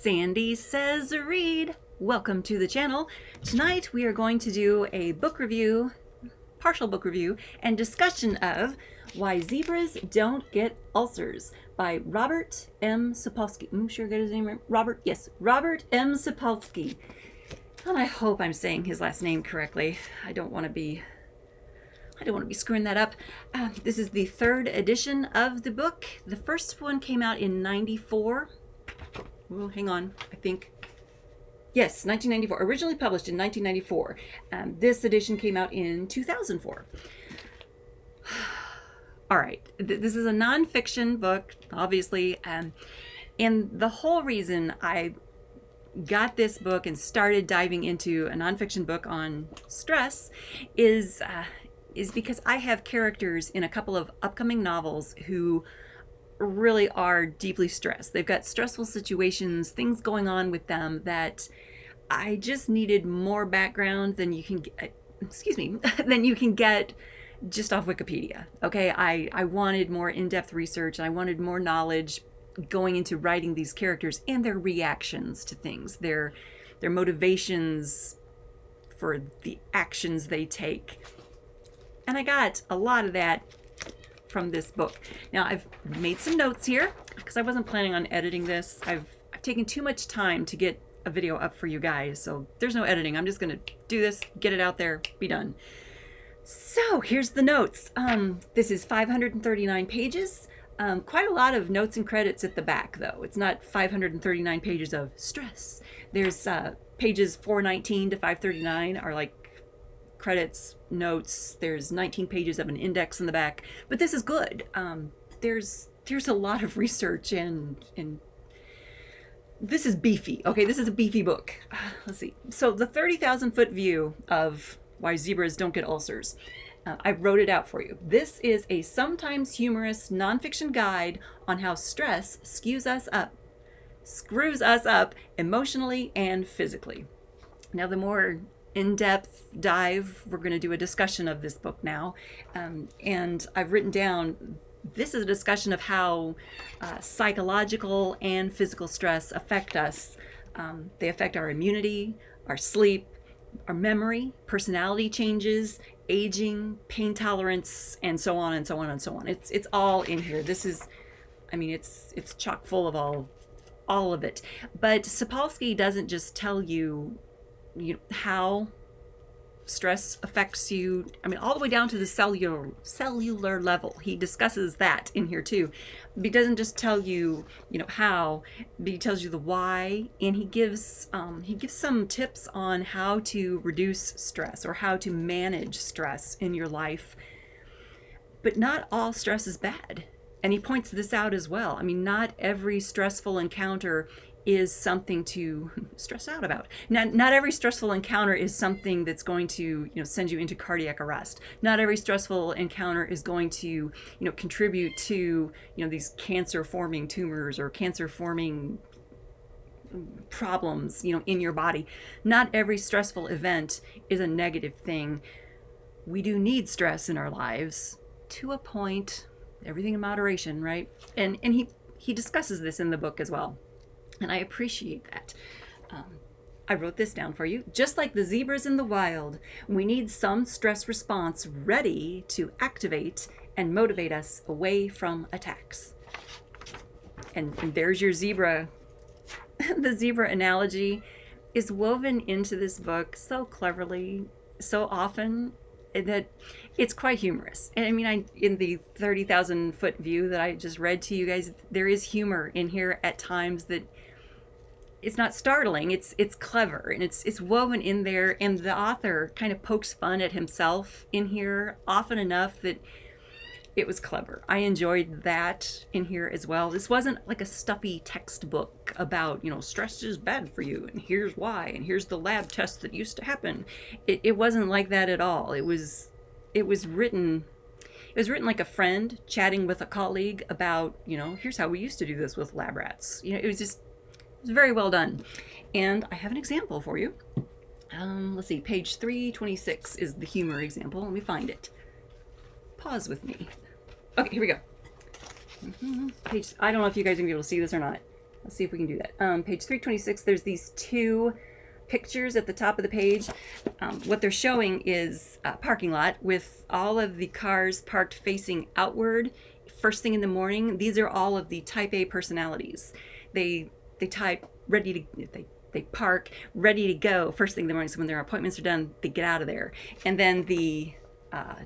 Sandy Says Read. Welcome to the channel. Tonight we are going to do a book review, partial book review, and discussion of Why Zebras Don't Get Ulcers by Robert M. Sapolsky. I'm sure I got his name right. Robert M. Sapolsky. And I hope I'm saying his last name correctly. I don't want to be screwing that up. This is the third edition of the book. The first one came out in '94. Well, hang on, I think. Yes, 1994. Originally published in 1994. This edition came out in 2004. All right, this is a nonfiction book, obviously. And the whole reason I got this book and started diving into a nonfiction book on stress is because I have characters in a couple of upcoming novels who really are deeply stressed. They've got stressful situations, things going on with them that I just needed more background than you can get, than you can get just off Wikipedia. Okay, I wanted more in-depth research. I wanted more knowledge going into writing these characters and their reactions to things, their motivations for the actions they take. And I got a lot of that from this book. Now I've made some notes here because I wasn't planning on editing this. I've taken too much time to get a video up for you guys, so there's no editing. I'm just gonna do this, get it out there, be done. So here's the notes. This is 539 pages. Quite a lot of notes and credits at the back, though. It's not 539 pages of stress. There's pages 419 to 539 are like credits, notes. There's 19 pages of an index in the back, but this is good. There's a lot of research and this is beefy. Okay, this is a beefy book. Let's see. So the 30,000 foot view of Why Zebras Don't Get Ulcers. I wrote it out for you. This is a sometimes humorous nonfiction guide on how stress screws us up emotionally and physically. Now, the more in-depth dive, we're going to do a discussion of this book now, and I've written down, this is a discussion of how psychological and physical stress affect us. They affect our immunity, our sleep, our memory, personality changes, aging, pain tolerance, and so on and so on and so on. It's all in here. This is, I mean, it's chock full of all of it. But Sapolsky doesn't just tell you how stress affects you, I mean, all the way down to the cellular level. He discusses that in here too. But he doesn't just tell you, how, but he tells you the why, and he gives some tips on how to reduce stress or how to manage stress in your life. But not all stress is bad. And he points this out as well. I mean, not every stressful encounter is something to stress out about. Not every stressful encounter is something that's going to, send you into cardiac arrest. Not every stressful encounter is going to, contribute to, these cancer-forming tumors or cancer-forming problems, in your body. Not every stressful event is a negative thing. We do need stress in our lives to a point, everything in moderation, right? And he discusses this in the book as well. And I appreciate that. I wrote this down for you. Just like the zebras in the wild, we need some stress response ready to activate and motivate us away from attacks. And there's your zebra. The zebra analogy is woven into this book so cleverly, so often, that it's quite humorous. And I mean, in the 30,000 foot view that I just read to you guys, there is humor in here at times that it's not startling, it's clever, and it's woven in there, and the author kind of pokes fun at himself in here often enough that it was clever. I enjoyed that in here as well. This wasn't like a stuffy textbook about, stress is bad for you, and here's why, and here's the lab test that used to happen. It wasn't like that at all. It was written like a friend chatting with a colleague about, here's how we used to do this with lab rats. It was very well done. And I have an example for you. Let's see, page 326 is the humor example. Let me find it. Pause with me. Okay, here we go. Page, I don't know if you guys are going to be able to see this or not. Let's see if we can do that. Page 326, there's these two pictures at the top of the page. What they're showing is a parking lot with all of the cars parked facing outward first thing in the morning. These are all of the type A personalities. They type ready to, they park ready to go first thing in the morning. So when their appointments are done, they get out of there. And then the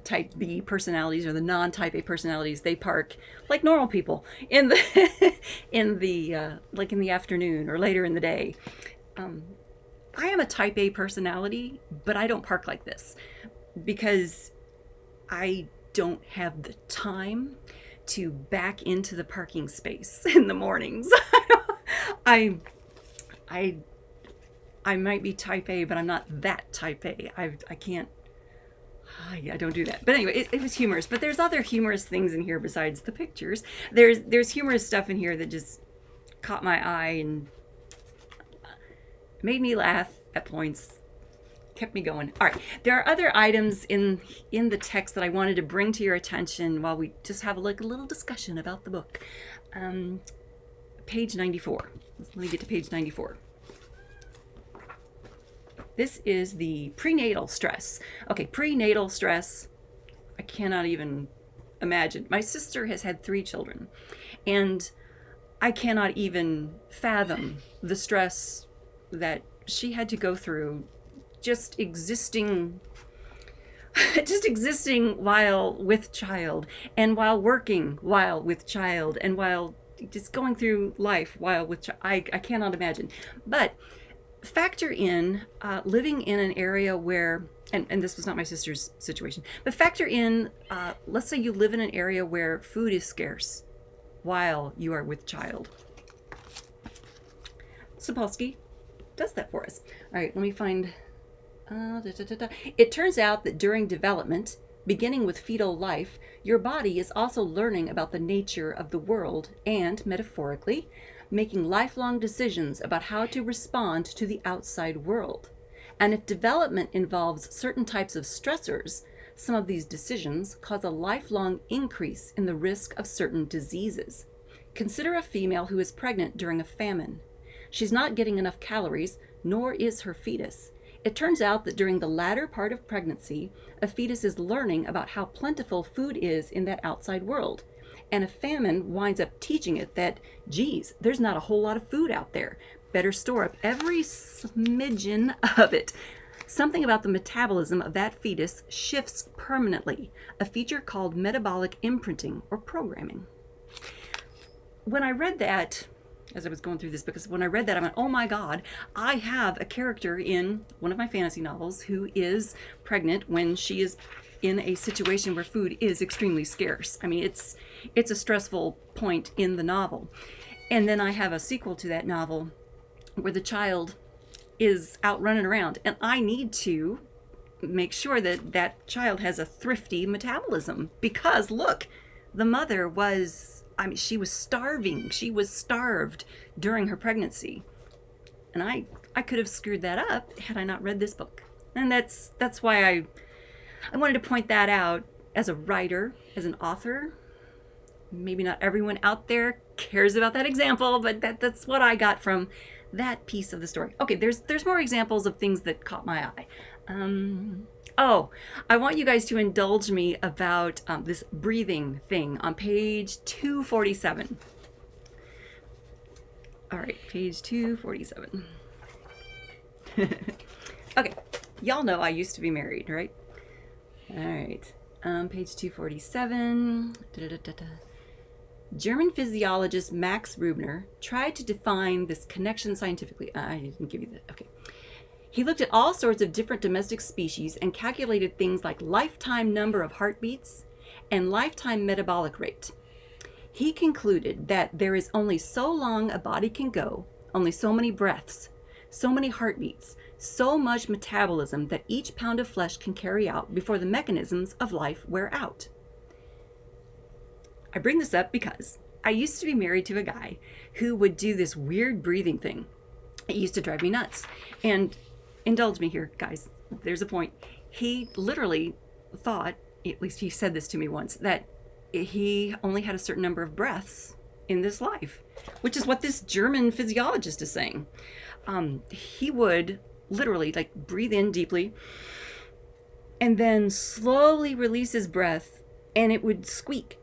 type B personalities, or the non-type A personalities, they park like normal people in the in the afternoon or later in the day. I am a type A personality, but I don't park like this because I don't have the time to back into the parking space in the mornings. I might be type A, but I'm not that type A. I can't. I don't do that. But anyway, it was humorous. But there's other humorous things in here besides the pictures. There's humorous stuff in here that just caught my eye and made me laugh at points, kept me going. All right, there are other items in the text that I wanted to bring to your attention while we just have a little discussion about the book. Page 94. Let me get to page 94. This is the prenatal stress. Okay, prenatal stress, I cannot even imagine. My sister has had 3 children, and I cannot even fathom the stress that she had to go through just existing while with child, and while working while with child, and while just going through life while with child. I cannot imagine. But factor in living in an area where, and this was not my sister's situation, but factor in, let's say you live in an area where food is scarce while you are with child. Sapolsky does that for us. All right, let me find, It turns out that during development, beginning with fetal life, your body is also learning about the nature of the world and, metaphorically, making lifelong decisions about how to respond to the outside world. And if development involves certain types of stressors, some of these decisions cause a lifelong increase in the risk of certain diseases. Consider a female who is pregnant during a famine. She's not getting enough calories, nor is her fetus. It turns out that during the latter part of pregnancy, a fetus is learning about how plentiful food is in that outside world. And a famine winds up teaching it that, geez, there's not a whole lot of food out there. Better store up every smidgen of it. Something about the metabolism of that fetus shifts permanently, a feature called metabolic imprinting or programming. When I read that, as I was going through this, because when I read that, I went, oh my God, I have a character in one of my fantasy novels who is pregnant when she is in a situation where food is extremely scarce. I mean, it's a stressful point in the novel. And then I have a sequel to that novel where the child is out running around, and I need to make sure that that child has a thrifty metabolism, because look, the mother was, I mean, she was starving. She was starved during her pregnancy. And I could have screwed that up had I not read this book. And that's why I wanted to point that out as a writer, as an author. Maybe not everyone out there cares about that example, but that's what I got from that piece of the story. Okay, there's more examples of things that caught my eye. I want you guys to indulge me about this breathing thing on page 247. All right, page 247. Okay, y'all know I used to be married, right? All right, page 247. German physiologist Max Rubner tried to define this connection scientifically. I didn't give you that. Okay. He looked at all sorts of different domestic species and calculated things like lifetime number of heartbeats and lifetime metabolic rate. He concluded that there is only so long a body can go, only so many breaths, so many heartbeats, so much metabolism that each pound of flesh can carry out before the mechanisms of life wear out. I bring this up because I used to be married to a guy who would do this weird breathing thing. It used to drive me nuts. And indulge me here, guys. There's a point. He literally thought, at least he said this to me once, that he only had a certain number of breaths in this life, which is what this German physiologist is saying. He would literally like breathe in deeply and then slowly release his breath, and it would squeak.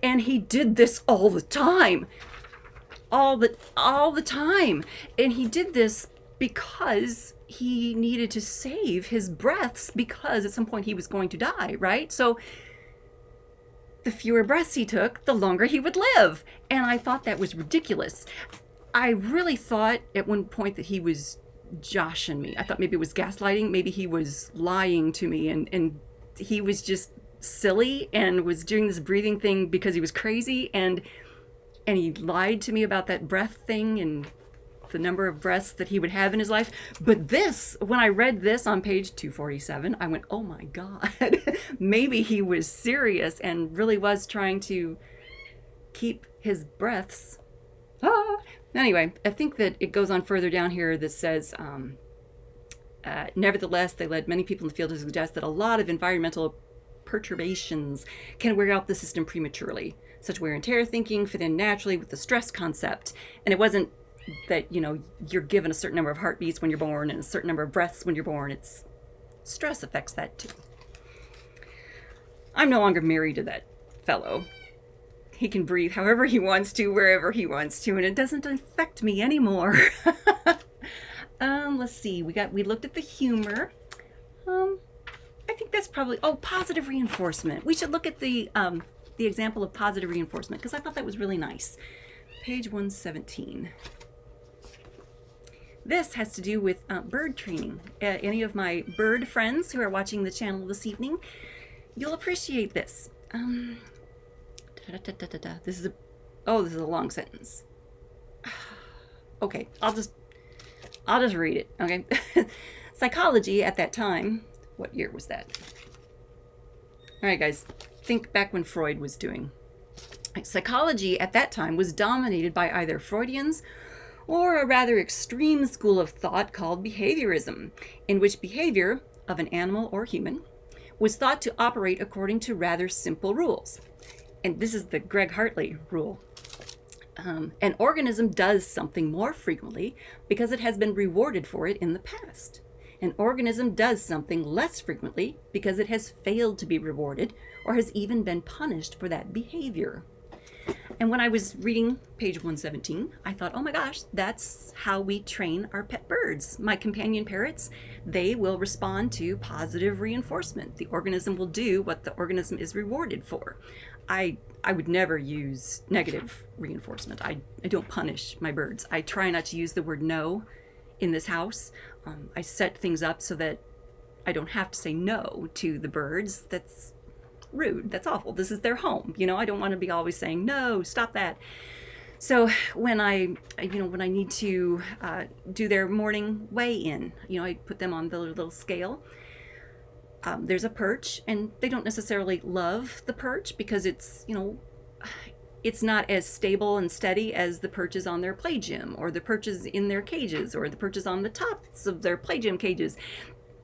And he did this all the time. All the time. And he did this because he needed to save his breaths, because at some point he was going to die, right? So the fewer breaths he took, the longer he would live. And I thought that was ridiculous. I really thought at one point that he was joshing me. I thought maybe it was gaslighting. Maybe he was lying to me, and he was just silly and was doing this breathing thing because he was crazy, and he lied to me about that breath thing and the number of breaths that he would have in his life. But this, when I read this on page 247, I went, oh my God, maybe he was serious and really was trying to keep his breaths. Anyway, I think that it goes on further down here that says, nevertheless, they led many people in the field to suggest that a lot of environmental perturbations can wear out the system prematurely. Such wear and tear thinking fit in naturally with the stress concept. And it wasn't that, you're given a certain number of heartbeats when you're born and a certain number of breaths when you're born. It's stress affects that too. I'm no longer married to that fellow. He can breathe however he wants to, wherever he wants to, and it doesn't affect me anymore. Let's see. We looked at the humor. I think that's probably, positive reinforcement. We should look at the example of positive reinforcement, because I thought that was really nice. Page 117. This has to do with bird training. Any of my bird friends who are watching the channel this evening, you'll appreciate this. This is a long sentence. Okay, I'll just read it. Okay. Psychology at that time. What year was that? All right, guys, think back when Freud was doing. Psychology at that time was dominated by either Freudians or a rather extreme school of thought called behaviorism, in which behavior of an animal or human was thought to operate according to rather simple rules. And this is the Greg Hartley rule. An organism does something more frequently because it has been rewarded for it in the past. An organism does something less frequently because it has failed to be rewarded or has even been punished for that behavior. And when I was reading page 117, I thought, oh my gosh, that's how we train our pet birds. My companion parrots, they will respond to positive reinforcement. The organism will do what the organism is rewarded for. I would never use negative reinforcement. I don't punish my birds. I try not to use the word no in this house. I set things up so that I don't have to say no to the birds. That's rude. That's awful. This is their home. I don't want to be always saying, no, stop that. So when I need to do their morning weigh-in, I put them on the little scale. There's a perch, and they don't necessarily love the perch because it's not as stable and steady as the perches on their play gym, or the perches in their cages, or the perches on the tops of their play gym cages.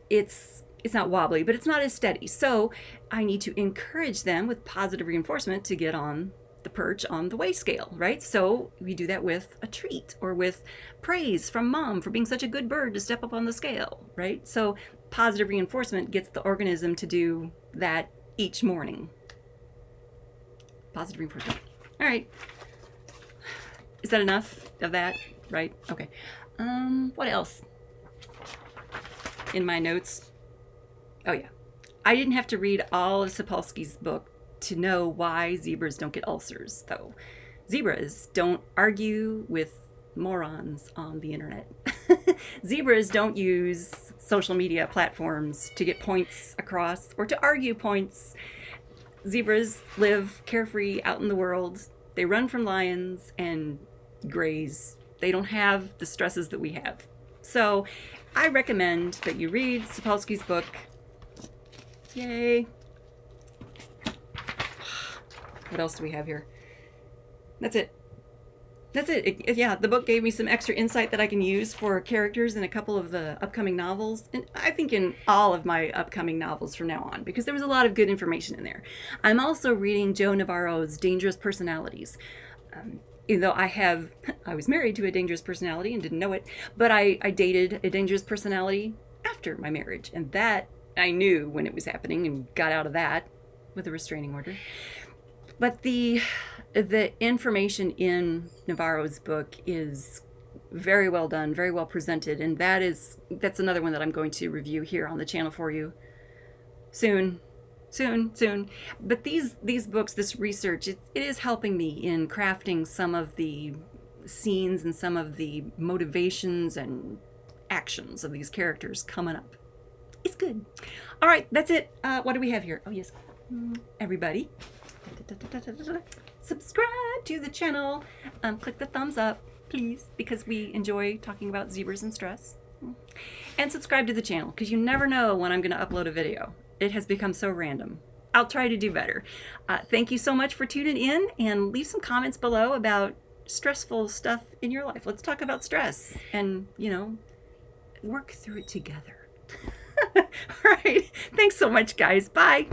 It's not wobbly, but it's not as steady. So I need to encourage them with positive reinforcement to get on the perch on the weigh scale, right? So we do that with a treat or with praise from mom for being such a good bird to step up on the scale, right? So positive reinforcement gets the organism to do that each morning. Positive reinforcement. All right. Is that enough of that? Right? Okay. What else? In my notes. Oh yeah. I didn't have to read all of Sapolsky's book to know why zebras don't get ulcers, though. Zebras don't argue with morons on the internet. Zebras don't use social media platforms to get points across or to argue points. Zebras live carefree out in the world. They run from lions and graze. They don't have the stresses that we have. So I recommend that you read Sapolsky's book. Yay. What else do we have here? That's it. That's it. Yeah, the book gave me some extra insight that I can use for characters in a couple of the upcoming novels, and I think in all of my upcoming novels from now on, because there was a lot of good information in there. I'm also reading Joe Navarro's Dangerous Personalities. Even though I was married to a dangerous personality and didn't know it, but I dated a dangerous personality after my marriage, and that I knew when it was happening and got out of that with a restraining order. But the information in Navarro's book is very well done, very well presented, and that's another one that I'm going to review here on the channel for you soon. But these books, this research, it is helping me in crafting some of the scenes and some of the motivations and actions of these characters coming up. It's good. All right, that's it. What do we have here? Oh yes, everybody, subscribe to the channel. Click the thumbs up, please, because we enjoy talking about zebras and stress. And subscribe to the channel, because you never know when I'm going to upload a video. It has become so random. I'll try to do better. Thank you so much for tuning in, and leave some comments below about stressful stuff in your life. Let's talk about stress and, work through it together. All right. Thanks so much, guys. Bye.